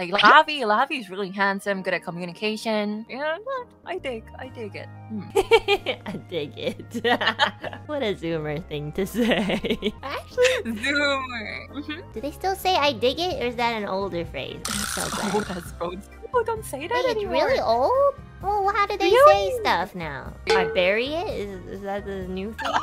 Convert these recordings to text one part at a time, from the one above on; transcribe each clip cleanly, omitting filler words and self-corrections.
Like Lavi is really handsome, good at communication. Yeah, I dig it. I dig it. What a Zoomer thing to say. Actually, Zoomer. do they still say I dig it, or is that an older phrase? So Oh, that's old. People don't say that Wait, it's anymore. really old? Well, how do they say stuff now? I bury it? Is that the new thing?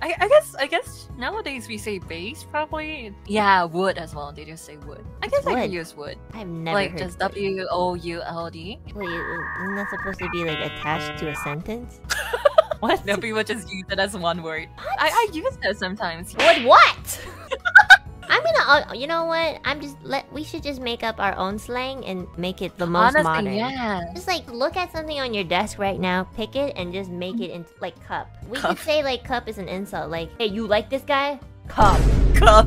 I guess nowadays we say base probably. Yeah, wood as well. They just say wood. I guess I wood? could use wood. I've never Like heard just wood. WOULD. Wait, isn't that supposed to be like attached to a sentence? What? No, people just use it as one word. I use that sometimes. What? I'm gonna, you know what? We should just make up our own slang and make it the most Honestly, modern. yeah. Just like look at something on your desk right now, pick it, and just make it into like cup. We Cup. could say like cup is an insult. Like, hey, you like this guy? Cup. Cup.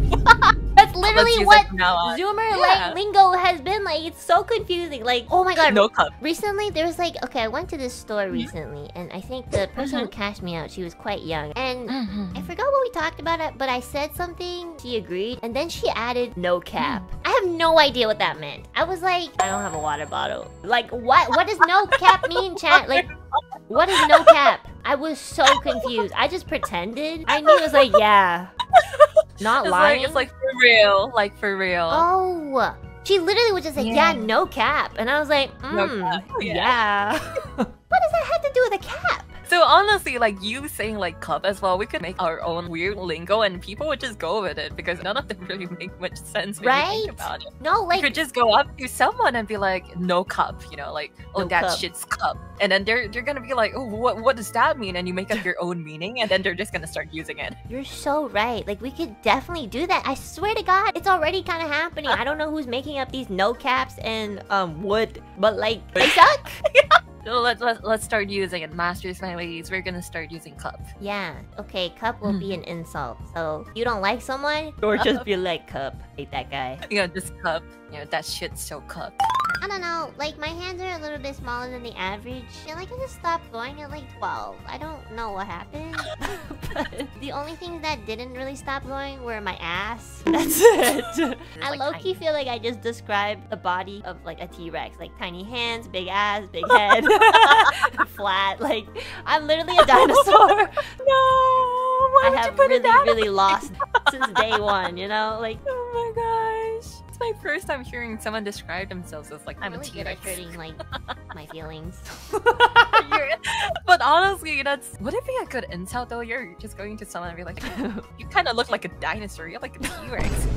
That's Let's literally use what it from now on. Zoomer Yeah. like lingo has been like. It's so confusing. Like, oh my god. No cup. Recently, there was like, okay, I went to this store recently, and I think the person who cashed me out, she was quite young, and I forgot what we talked about it, but I said something, she agreed, and then she added no cap. I have no idea what that meant. I was like, I don't have a water bottle. Like, what? What does no cap mean, chat? Like, what is no cap? I was so confused. I just pretended. I knew it was like, yeah. Not lying. It's like for real. Like for real. Oh. She literally was just like, yeah, no cap. And I was like, No cap, yeah. What does that have to do with a cap? So honestly, like you saying like cup as well, we could make our own weird lingo and people would just go with it because none of them really make much sense when you think about it. No, You like, could just go up to someone and be like, no cup, you know, like, oh, No that cup. shit's cup. And then they're gonna be like, oh, what does that mean? And you make up your own meaning and then they're just gonna start using it. you're so right. Like, we could definitely do that. I swear to God, it's already kind of happening. I don't know who's making up these no caps and wood, but like, they suck. So let's start using it. Masters, my ladies, we're gonna start using cup. Yeah, okay, cup will be an insult. So, you don't like someone? Or just be like, cup, hate that guy. You know, just cup. You know, that shit's so cup. I don't know, like my hands are a little bit smaller than the average. And like I just stopped going at like 12. I don't know what happened. But the only things that didn't really stop going were my ass. That's it. I like low-key feel like I just described the body of like a T-Rex. Like tiny hands, big ass, big head, flat. Like I'm literally a dinosaur. No, why I would you have put it that really lost since day one, you know? Like Oh my gosh. It's my first time hearing someone describe themselves as like, I'm really a good at T-Rex. hurting like my feelings. But honestly, would it be a good insult though? You're just going to someone and be like, you kind of look like a dinosaur. You're like a T-Rex.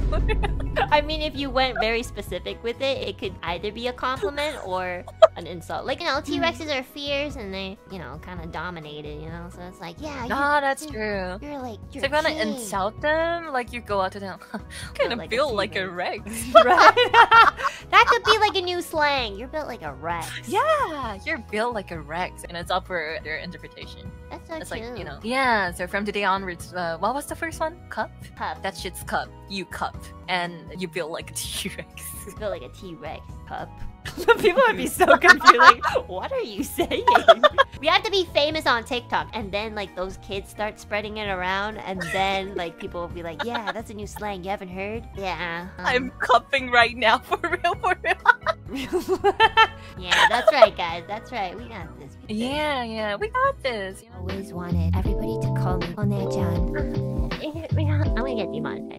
I mean, if you went very specific with it, it could either be a compliment or an insult. Like, you know, T-Rexes are fierce and they, you know, kind of dominated, you know? So it's like, yeah, No, that's true. you're like, you're So if you want to king. insult them, like you go out to them, kind of like a built like a T-Rex. Rex. Right? That could be like a new slang. You're built like a Rex. Yeah, you're built like a Rex, and it's up for their interpretation. That's so It's cute. like, you know. Yeah, so from today onwards, what was the first one? Cup? Pup. That shit's cup. You cup. And you built like a T-Rex. It's built like a T-Rex pup. People would be so confused. Like, what are you saying? We have to be famous on TikTok, and then like those kids start spreading it around, and then like people will be like, "Yeah, that's a new slang. You haven't heard?" Yeah. I'm cupping right now, for real, for real. Yeah, that's right, guys. That's right. We got this. Yeah, we got this. You know? Always wanted everybody to call me Onechan. I'm gonna get demonetized.